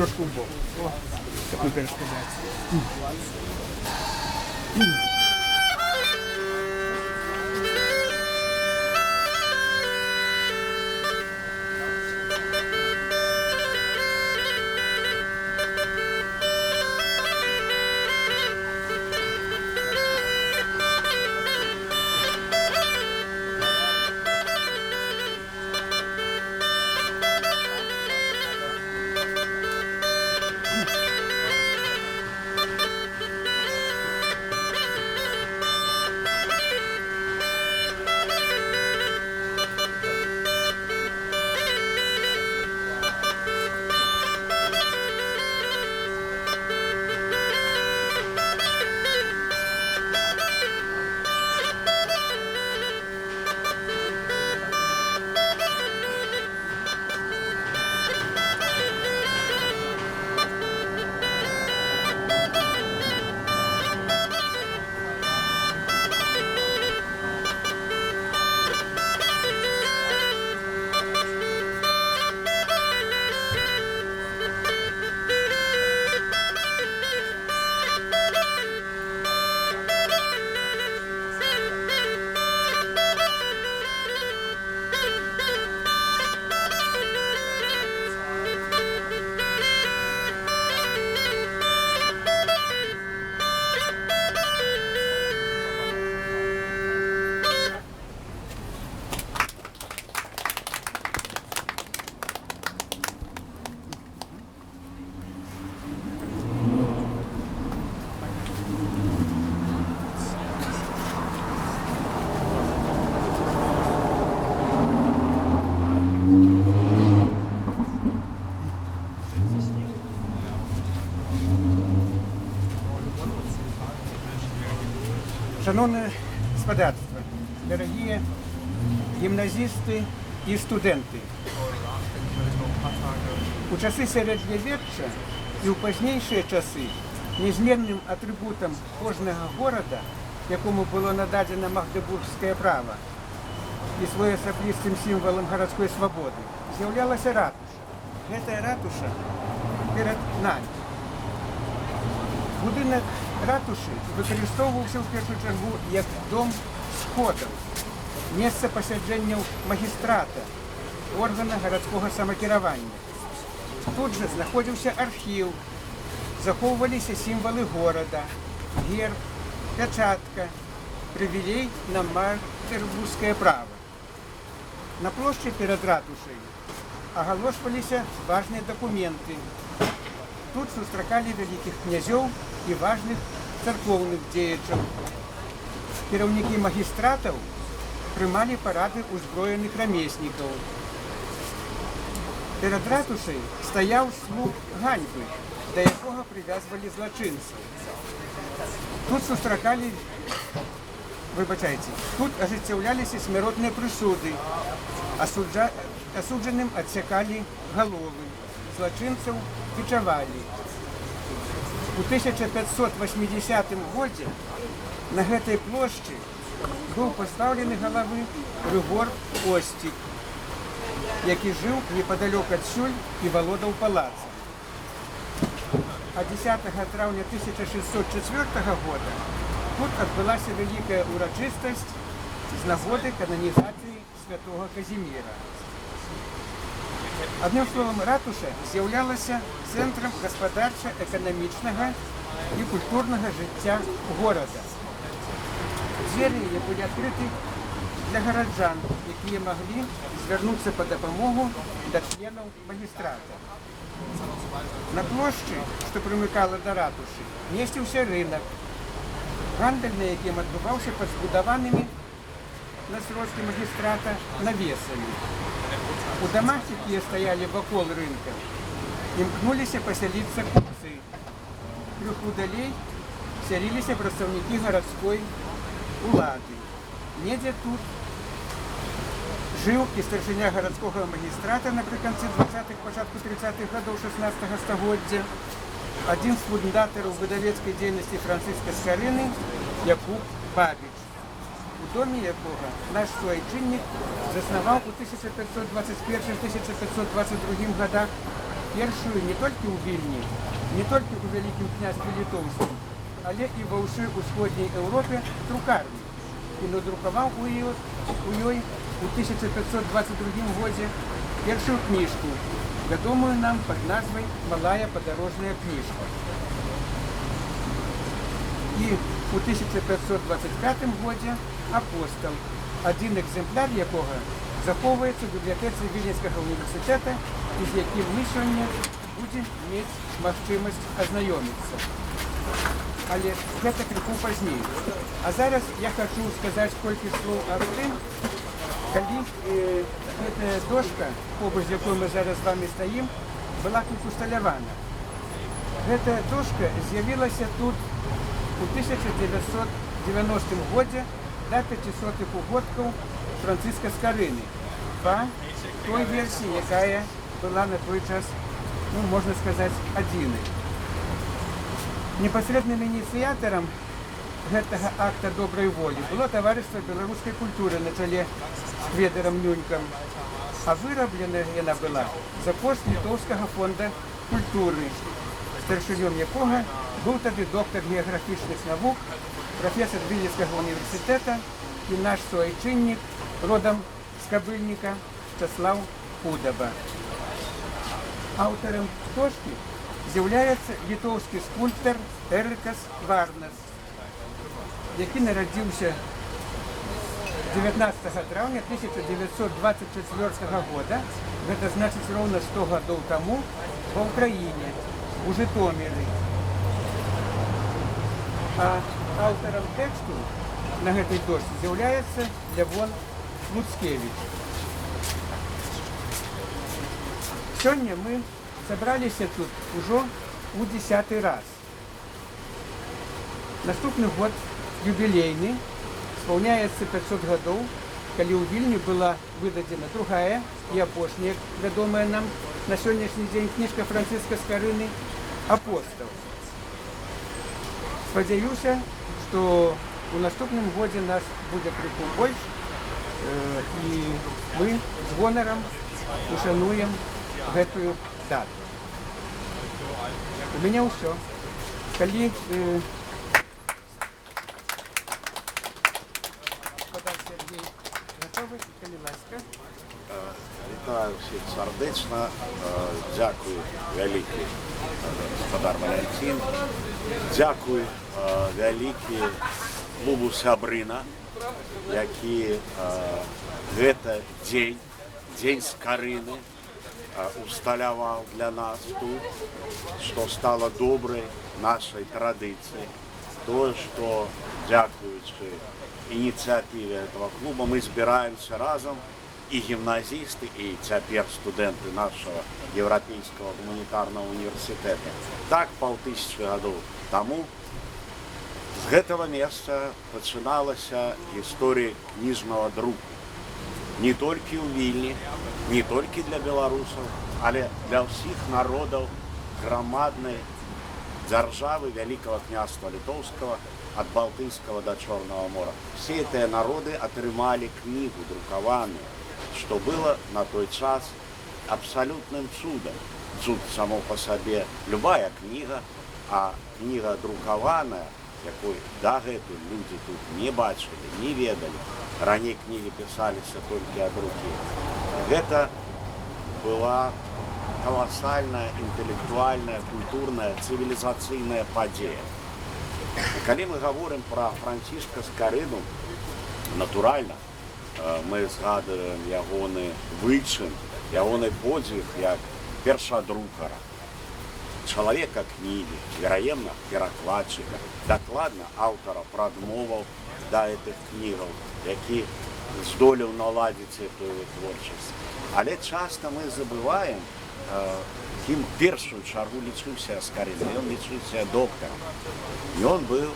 Трошку в бок. О, таку перешкоджається. Шановне господарство, дорогие гимназисты и студенты, у часы середньовеччя і у пазнейшие часы незменным атрибутом кожного города, якому было нададено Магдебургское право, и своеасаблістым символом городской свободы, з'являлася ратуша. Гэтая ратуша перед нами. Будинок ратуши выкарыстоўваўся ў першую чаргу як дом сходаў, месца пасяджэнняў магістрата, органа гарадскога самакіравання. Тут жа знаходзіўся архіў, захоўваліся сімвалы горада, герб, пячатка, прывілей на Магдебургскае права. На плошчы перад ратушай агалошваліся важныя дакументы. Тут сустракалі вялікіх князёў і важных царкоўных дзеячаў. Кіраўнікі магістратаў прымалі парады ўзброеных рамеснікаў. Перад ратушай стаяў слуп ганьбы, да якога прывязвалі злачынцаў. Тут тут ажыццяўляліся смяротныя прысуды, асуджаным адсякалі галовы, злачынцаў бичавалі. У 1580 годзе на гэтай плошчы быў пастаўлены галавы Рыгор Остік, які жыў непадалёк адсюль і валодаў палацам. А 10 траўня 1604 года тут адбылася вялікая урачыстасць з нагоды кананізацыі святого Казіміра. Адным словам, ратуша з'яўлялася цэнтрам гаспадарча-эканамічнага і культурнага жыцця горада. Дзверы яе былі адкрыты для гараджан, якія маглі звярнуцца па дапамогу да членаў магістрата. На плошчы, што прымыкала да ратушы, месціўся рынак, гандаль на якім адбываўся пад збудаванымі на сродкі магістрата навесамі. У дамах, якія стаялі вакол рынка, імкнуліся пасяліцца купцы. Крыху далей сяліліся прадстаўнікі гарадской улады. Недзе тут жыў і старшыня гарадскога магістрата напрыканцы 20-х, пачатку 30-х гадоў 16-го стагоддзя, адзін з фундатараў выдавецкай дзейнасці францыска Скарыны Якуб Бабіч, у доме якога наш суайчыннік заснаваў у 1521-1522 годах першую не толькі ў Вільні, не толькі ў Вялікім княстве Літоўскім, але і ва ўсёй усходняй Еўропе друкарні. І надрукаваў у ёй у 1522 годзе першую кніжку, вядомую нам пад назвай «Малая падарожная кніжка». І у 1525 годзе «Апостал», адзін экземпляр якога захоўваецца ў бібліятэцы Віленскага універсітэта і з якім мы сёння будзем мець магчымасць азнаёміцца. Але гэта крыху пазней. А зараз я хочу сказаць колькі слоў аб тым, калі гэтая дошка, побач з якой мы зараз з вами стаім, была тут усталявана. Гэтая дошка з'явілася тут у 1990 годзе да 500-х угодкаў Францыска Скарыны па той версіі, якая была на той час, ну, можна сказаць, адзінай. Непасрэдным ініцыятарам гэтага акта добрай волі было таварыства беларускай культуры на чале з Кведырам Нюнькам, а выраблена яна была за кошт Літоўскага фонда культуры, старшынём якога быў тады доктар геаграфічных навук, прафесор Віленскага універсітэта і наш суайчыннік родам з Кабыльніка Часлаў Худаба. Аўтарам дошкі з'яўляецца літоўскі скульптар Эрыкас Варнас, які нарадзіўся 19 траўня 1924 года, гэта значыць роўна 100 гадоў таму, ва ўкраіне, у Жытоміры. А аўтарам тэксту на гэтай дошцы з'яўляецца Лявон Луцкевіч. Сёння мы сабраліся тут ужо у 10-й раз. Наступны год юбілейны, спаўняецца 500 гадоў, калі ў Вільні была выдадзена другая і апошняя, вядомая нам на сённяшні дзень кніжка Францыска Скарыны «Апостал». Спадзяюся, што у наступным годзе нас будзе крыху больш, і мы з гонарам ушануем гэтую дату. У мяне ўсё. Калі господар Сергей готовы, калі ласка. Вітаю всіх сардечна. Дякую вялікі господар Валянцін. Дякую вялікі клубу Сябрына, які гэта дзень Скарыны усталяваў для нас тут, што стала добрай нашай традыцыяй. Тое, што дзякуючы ініцыятыве этого клуба мы збіраемся разам, і гімназісты, і цяпер студэнты нашага Еўрапейскага гуманітарнага універсітэта. Так 5000 гадоў таму з гэтага месца пачыналася гісторыя кніжнага друку. Не толькі ў Вільні, не толькі для беларусаў, але для ўсіх народаў грамаднай дзяржавы Вялікага княства Літоўскага ад Балтыйскага да Чорнага мора. Все гэтыя народы атрымалі кнігу друкаваную, што было на той час абсалютным цудам. Цуд само па сабе любая кніга, а кніга друкаваная, якой дагэтуль людзі тут не бачылі, не ведалі. Раней кнігі пісаліся толькі ад рукі. Гэта была каласальная, інтэлектуальная, культурная, цывілізацыйная падзея. І калі мы гаворым пра Францішка Скарыну, натуральна, мы згадуем ягоны вычын, ягоны подзвіг як першадрукара, чалавека кнігі, вераемна, перакладчыка, дакладна аўтара прадмоваў да гэтых кнігаў, які здолеў наладзіць эту творчасць. Але часта мы забываем, кім першую чаргу лічыўся Скарына. Ён лічыўся доктарам. Ён быў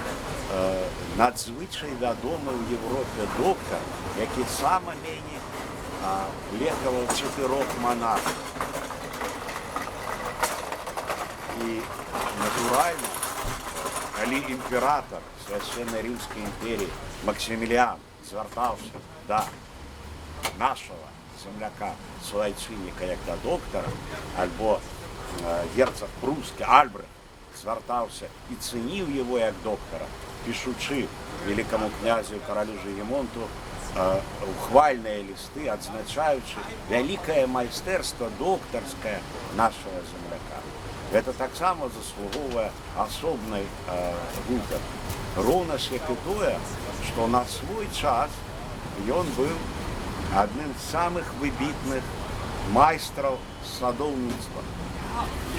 надзвычай вядомы ў Европе доктар, які сам меней лекаваў 4 монахаў. І, натуральна, калі імператор Священнай Рымскай імперіі Максіміліан звяртаўся да нашага земляка, суайчынніка, як да доктара, альбо герцог прускі Альбрехт звяртаўся і цэніў яго як доктара, пішучы великаму князю каралю Жыгімонту ухвальныя лісты, адзначаючы вялікае майстэрства доктарскае нашага земляка. Гэта таксама заслугоўвае асобнай гутаркі. Роўна ж як і тое, што на свой час ён быў адным з самых выбітных майстраў садоўніцтва.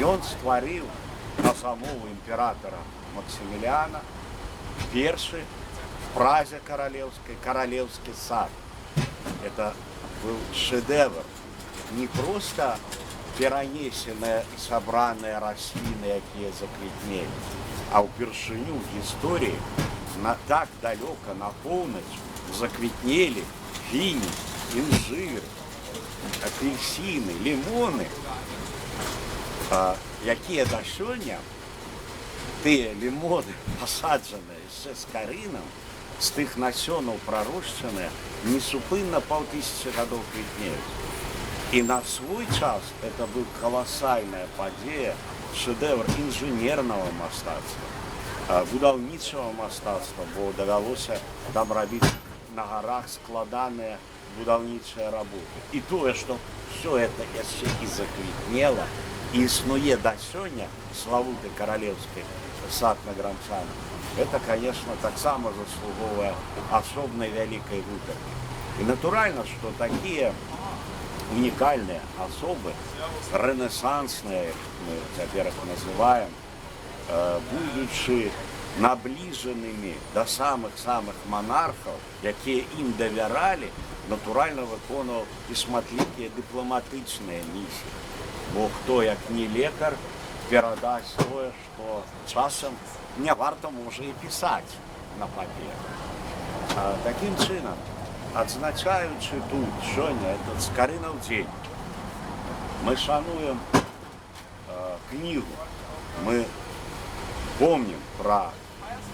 Ён стварыў на замову імператора Максіміліяна першы в Празе каралеўскай каралеўскі сад. Это был шедевр. Не просто перанесеныя і сабраныя расліны, якія заквітнелі, а ўпершыню в гісторыі так далёка на поўнач заквітнелі фіні, інжыры, апельсіны, лімоны, якія да сёння тыя лімоны, пасаджаныя яшчэ з карынам, з тых насёнаў прарошчаныя, несупынна 5000 гадоў квітнеюць. І на свой час это был колоссальная падзея, шедевр інжынернага мастацтва, будаўнічага мастацтва, бо давялося там рабіць на гарах складаныя будаўнічыя работы. І тое, што все это яшчэ і заквітнела, і існуе да сёння славуты каралеўскі сад на Гранчанах, это, конечно, таксама заслугоўвае асобнай вялікай гутаркі. І натуральна, што такія уникальные особы, ренессансные, мы теперь их называем, будучи наближенными до самых-самых монархов, якія им доверяли, натурально виконував і шматлікія дыпламатычныя миссии. Бо хто, як не лекар, перадасть тое, што часам не варта можа і пісаць на паперы. Таким чынам, адзначаючы тут сёння этот Скарынаў дзень, мы шануем кнігу, мы помним пра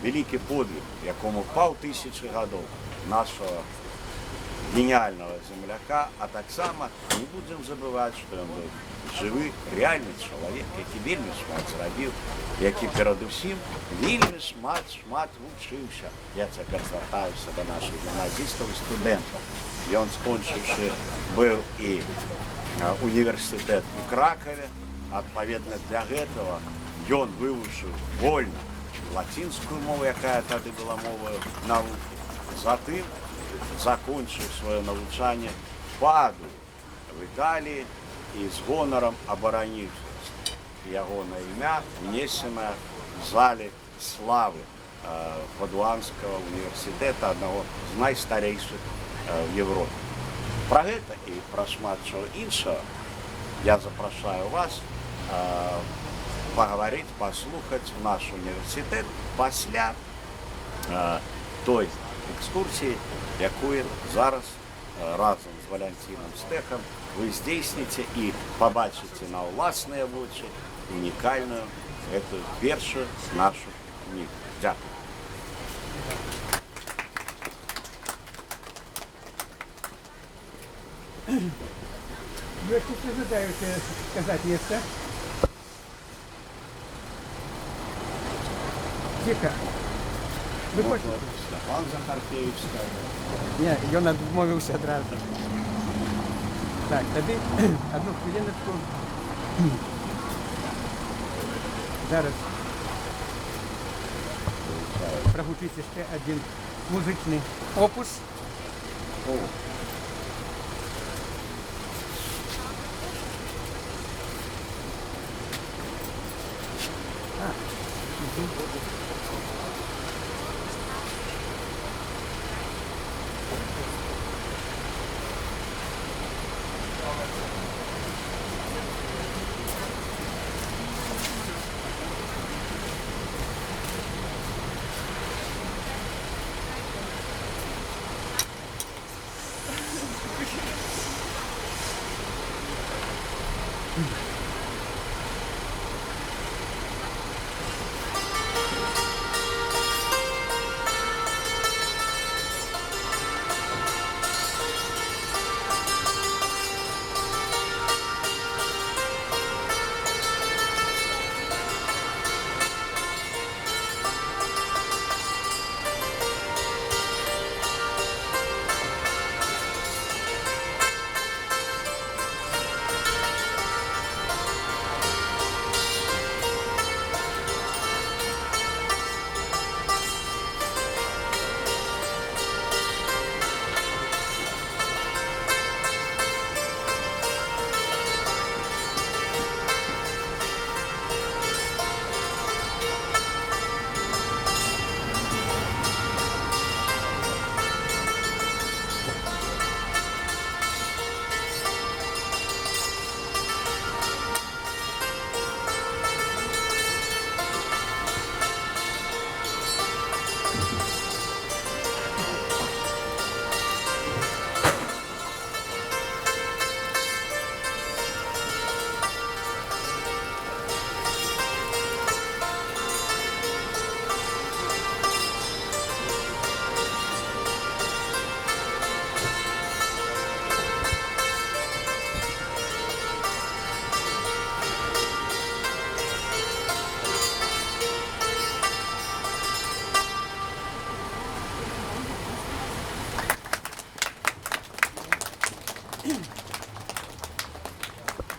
вялікі подвиг, якому 5000 гадоў нашого гениального земляка, а таксама не будем забываць, што ён быў жывы, реальны чалавек, які вельмі шмат зрабіў, які перадусім вельмі шмат вучыўся. Я цяпер звяртаюся да нашых гімназістаў і студэнтаў. Ён, скончыўшы, быў і універсітэт у Кракаве. Адпаведна для гэтага ён вывучыў вольна лацінскую мову, якая тады была мовою навукі. Затым закончыў сваё навучанне Паду в Італіі і з гонарам абараніў ягонае імя, внесенае в зале славы Падуанскага універсітэта, аднаго з найстарэйшых в Европе. Пра гэта і пра шмат чаго іншага я запрашаю вас паговорить, паслухаць наш універсітэт пасля той экскурсіі, якую зараз разам з Валянцінам Стэхам вы здзейсніце і пабачыце на ўласныя вочы унікальную эту першую нашу кнігу. Дзякуй. Вы что ожидаете сказать место? Тихо. Вы хочете? Степан Захаркевич скажет. Ні, ён адмовіўся адразу. Так, тады одну хвилиночку. Зараз прогучыць яшчэ один музычны опус. О.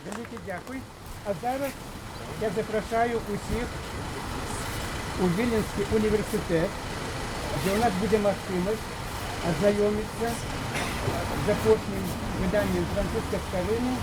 Велике дякую. А зараз я запрошую усіх у Віленський університет, де у нас буде можливість ознайомитися з запрошенням виданням Франциска Скорини